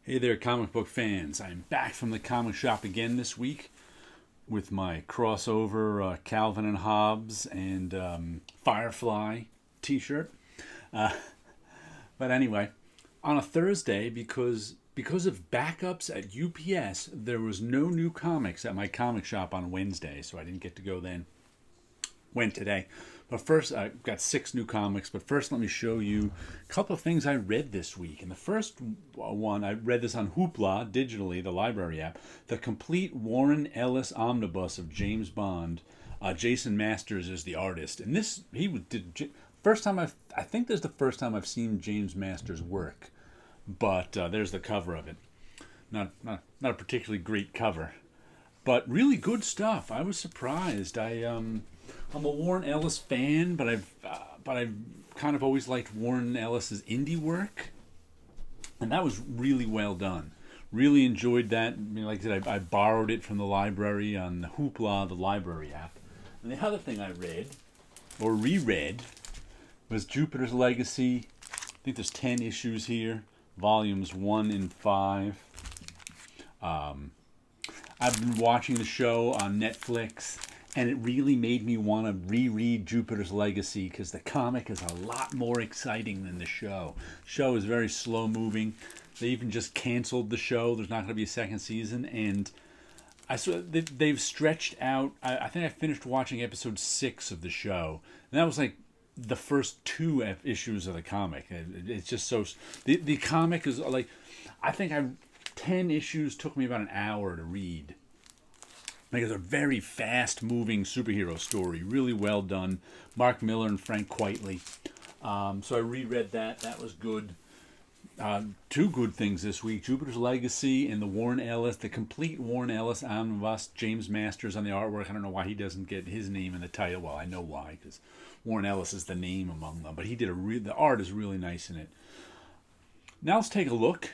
Hey there, comic book fans. I'm back from the comic shop again this week with my crossover Calvin and Hobbes and Firefly t-shirt. Uh, but anyway, on a Thursday, because of backups at UPS, there was no new comics at my comic shop on Wednesday, so I didn't get to go then. Went today. But first, I've got 6 new comics. But first, let me show you a couple of things I read this week. And the first one, I read this on Hoopla, digitally, the library app. The complete Warren Ellis omnibus of James Bond. Jason Masters is the artist. And this, first time I think this is the first time I've seen James Masters' work. But there's the cover of it. Not a particularly great cover. But really good stuff. I was surprised. I'm a Warren Ellis fan, but I've kind of always liked Warren Ellis's indie work, and that was really well done. Really enjoyed that. I mean, like I said, I borrowed it from the library on the Hoopla, the library app. And the other thing I read or reread was Jupiter's Legacy. I think there's 10 issues here, volumes 1 and 5. I've been watching the show on Netflix. And it really made me want to reread Jupiter's Legacy because the comic is a lot more exciting than the show. The show is very slow moving. They even just canceled the show. There's not going to be a second season. And I saw they've stretched out. I think I finished watching episode 6 of the show. And that was like the first 2 issues of the comic. It's just so... The comic is like... I think 10 issues took me about an hour to read. It's a very fast-moving superhero story, really well done. Mark Miller and Frank Quitely. So I reread that. That was good. 2 good things this week: Jupiter's Legacy and the complete Warren Ellis omnibus. James Masters on the artwork. I don't know why he doesn't get his name in the title. Well, I know why, because Warren Ellis is the name among them. But he did the art is really nice in it. Now let's take a look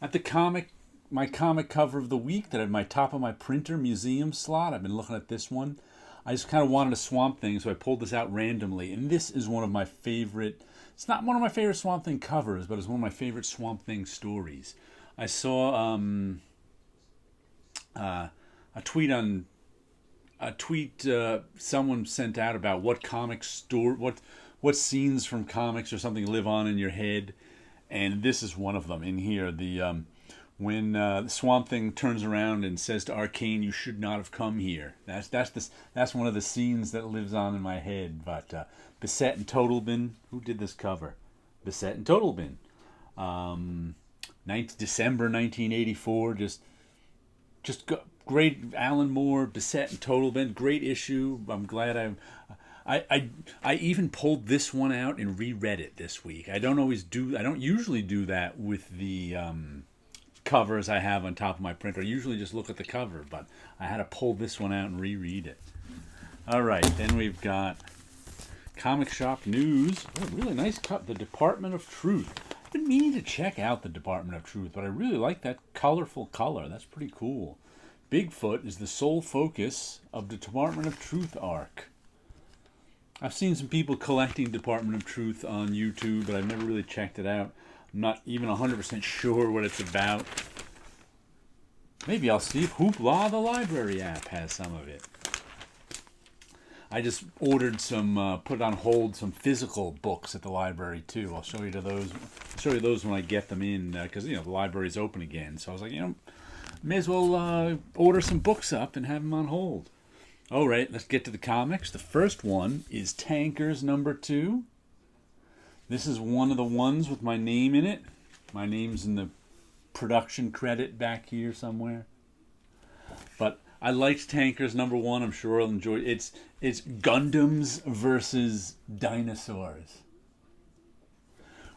at the comic. My comic cover of the week that I have my top of my printer museum slot. I've been looking at this one. I just kind of wanted a Swamp Thing, so I pulled this out randomly. And this is one of my favorite... It's not one of my favorite Swamp Thing covers, but it's one of my favorite Swamp Thing stories. I saw a tweet someone sent out about what scenes from comics or something live on in your head. And this is one of them in here. When the Swamp Thing turns around and says to Arcane, "You should not have come here." That's one of the scenes that lives on in my head. But Bissett and Totalbin, who did this cover? Bissett and Totalbin. December 1984. Great. Alan Moore, Bissett and Totalbin. Great issue. I'm glad I even pulled this one out and reread it this week. I don't usually do that with the covers I have on top of my printer. I usually just look at the cover, but I had to pull this one out and reread it. All right, then we've got comic shop news. Oh, really nice cut. The Department of Truth. I've been meaning to check out the Department of Truth, but I really like that colorful color. That's pretty cool. Bigfoot is the sole focus of the Department of Truth arc. I've seen some people collecting Department of Truth on YouTube, but I've never really checked it out. I'm not even 100% sure what it's about. Maybe I'll see if Hoopla, the library app, has some of it. I just ordered put on hold some physical books at the library too. I'll show you those when I get them in, because the library's open again. So I was like, may as well order some books up and have them on hold. All right, let's get to the comics. The first one is Tankers #2. This is one of the ones with my name in it. My name's in the production credit back here somewhere. But I liked Tankers #1. I'm sure I'll enjoy it. It's Gundams versus dinosaurs.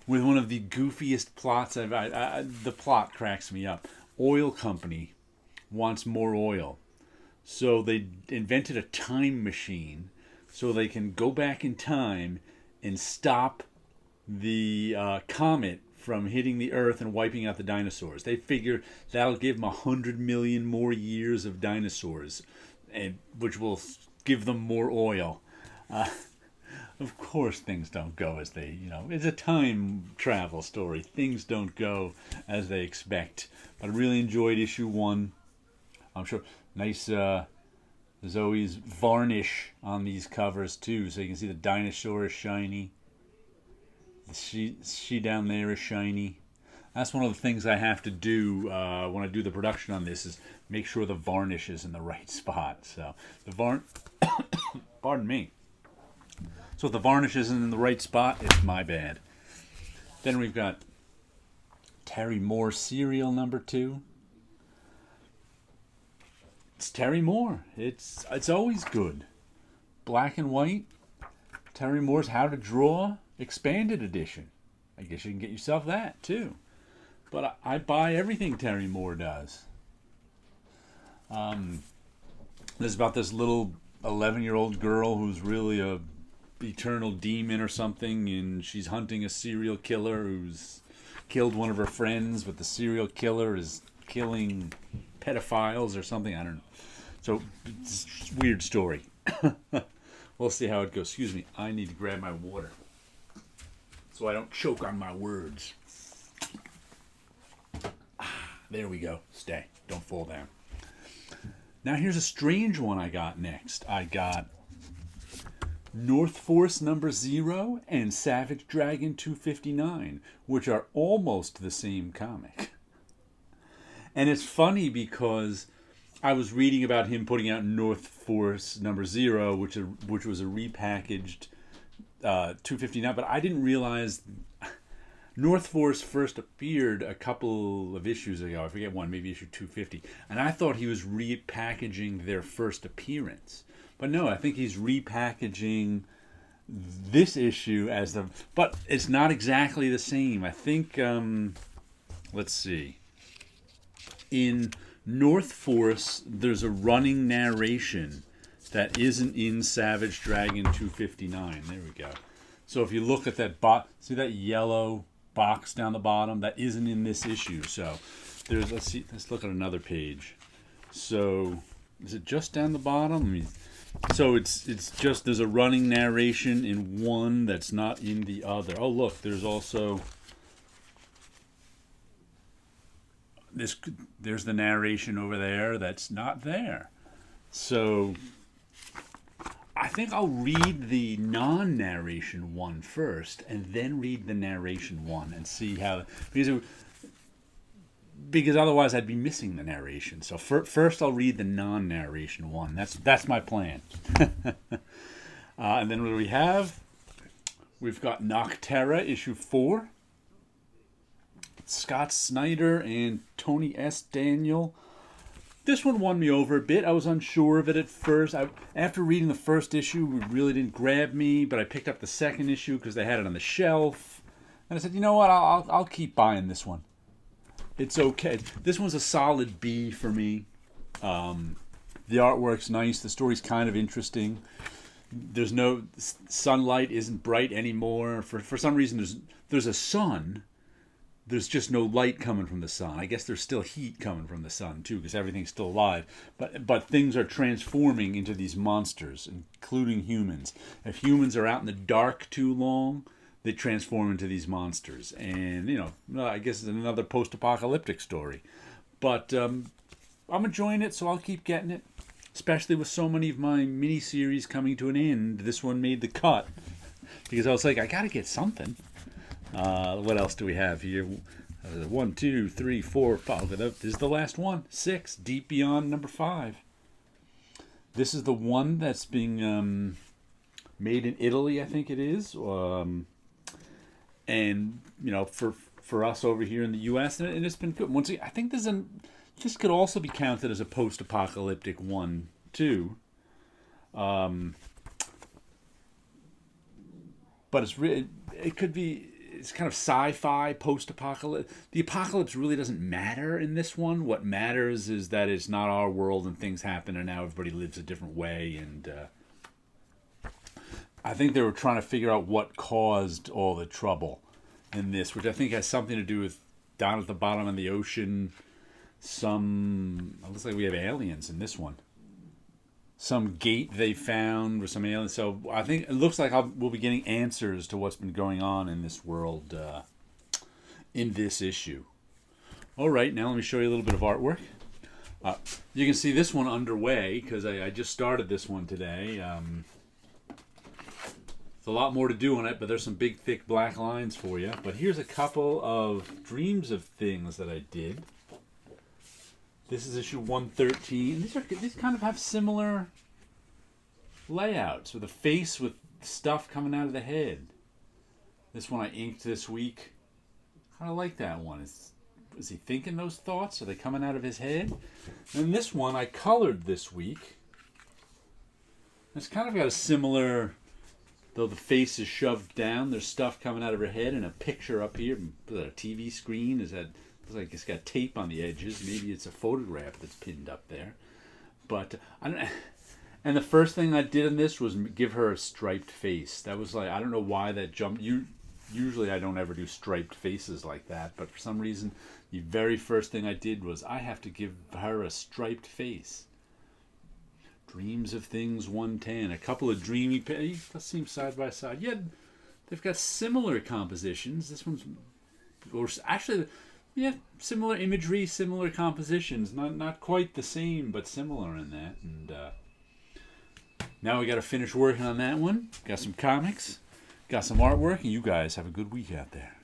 With one of the goofiest plots the plot cracks me up. Oil company wants more oil. So they invented a time machine so they can go back in time and stop the comet from hitting the Earth and wiping out the dinosaurs. They figure that'll give them 100 million more years of dinosaurs, which will give them more oil. Of course, things don't go as they, it's a time travel story. Things don't go as they expect. But I really enjoyed issue one. I'm sure nice. There's always varnish on these covers too, so you can see the dinosaur is shiny. She down there is shiny. That's one of the things I have to do when I do the production on this is make sure the varnish is in the right spot. So the pardon me. So if the varnish isn't in the right spot, it's my bad. Then we've got Terry Moore serial number 2. It's Terry Moore. It's always good. Black and white. Terry Moore's How to Draw expanded edition. I guess you can get yourself that too. But I buy everything Terry Moore does. There's about this little 11-year-old girl who's really a eternal demon or something, and she's hunting a serial killer who's killed one of her friends, but the serial killer is killing pedophiles or something. I don't know. So it's a weird story. We'll see how it goes. Excuse me, I need to grab my water so I don't choke on my words. There we go. Stay. Don't fall down. Now here's a strange one I got next. I got North Force number 0 and Savage Dragon 259, which are almost the same comic. And it's funny because I was reading about him putting out North Force number 0, which was a repackaged 259, but I didn't realize North Force first appeared a couple of issues ago. I forget one, maybe issue 250. And I thought he was repackaging their first appearance. But no, I think he's repackaging this issue as the... But it's not exactly the same. I think, let's see. In North Force, there's a running narration that isn't in Savage Dragon 259. There we go. So if you look at that see that yellow box down the bottom? That isn't in this issue. So there's, let's look at another page. So is it just down the bottom? So it's just, there's a running narration in one that's not in the other. Oh, look, there's also there's the narration over there that's not there. So I think I'll read the non-narration one first and then read the narration one and see how, because otherwise I'd be missing the narration. So first I'll read the non-narration one. That's my plan. And then what do we have? We've got Nocterra issue 4. Scott Snyder and Tony S. Daniel. This one won me over a bit. I was unsure of it at first. After reading the first issue, it really didn't grab me, but I picked up the second issue because they had it on the shelf. And I said, you know what, I'll keep buying this one. It's okay. This one's a solid B for me. The artwork's nice. The story's kind of interesting. There's no... Sunlight isn't bright anymore. For some reason, there's a sun. There's just no light coming from the sun. I guess there's still heat coming from the sun, too, because everything's still alive. But things are transforming into these monsters, including humans. If humans are out in the dark too long, they transform into these monsters. And, I guess it's another post-apocalyptic story. But I'm enjoying it, so I'll keep getting it. Especially with so many of my miniseries coming to an end. This one made the cut. Because I was like, I got to get something. What else do we have here? 1, 2, 3, 4, 5. This is the last one. 6. Deep Beyond number 5. This is the one that's being made in Italy, I think it is. And for us over here in the U.S., and it's been good. Once again, I think this could also be counted as a post-apocalyptic one too. But it could be. It's kind of sci-fi, post-apocalypse. The apocalypse really doesn't matter in this one. What matters is that it's not our world and things happen and now everybody lives a different way. And I think they were trying to figure out what caused all the trouble in this, which I think has something to do with down at the bottom of the ocean. It looks like we have aliens in this one. some gate they found with some aliens. So I think it looks like we'll be getting answers to what's been going on in this world in this issue. All right, now let me show you a little bit of artwork. You can see this one underway because I just started this one today. There's a lot more to do on it, but there's some big, thick black lines for you. But here's a couple of dreams of things that I did. This is issue 113. These kind of have similar layouts with a face with stuff coming out of the head. This one I inked this week. Kind of like that one. Is he thinking those thoughts? Are they coming out of his head? And this one I colored this week. It's kind of got a similar, though the face is shoved down, there's stuff coming out of her head and a picture up here. Is that a TV screen? Looks like it's got tape on the edges. Maybe it's a photograph that's pinned up there. But I don't. And the first thing I did in this was give her a striped face. That was like, I don't know why that jumped. Usually I don't ever do striped faces like that, but for some reason the very first thing I did was I have to give her a striped face. Dreams of Things 110. A couple of dreamy pages. Let's see them side by side. Yeah, they've got similar compositions. This one's, or actually, yeah, similar imagery, similar compositions. Not quite the same, but similar in that. And now we got to finish working on that one. Got some comics, got some artwork, and you guys have a good week out there.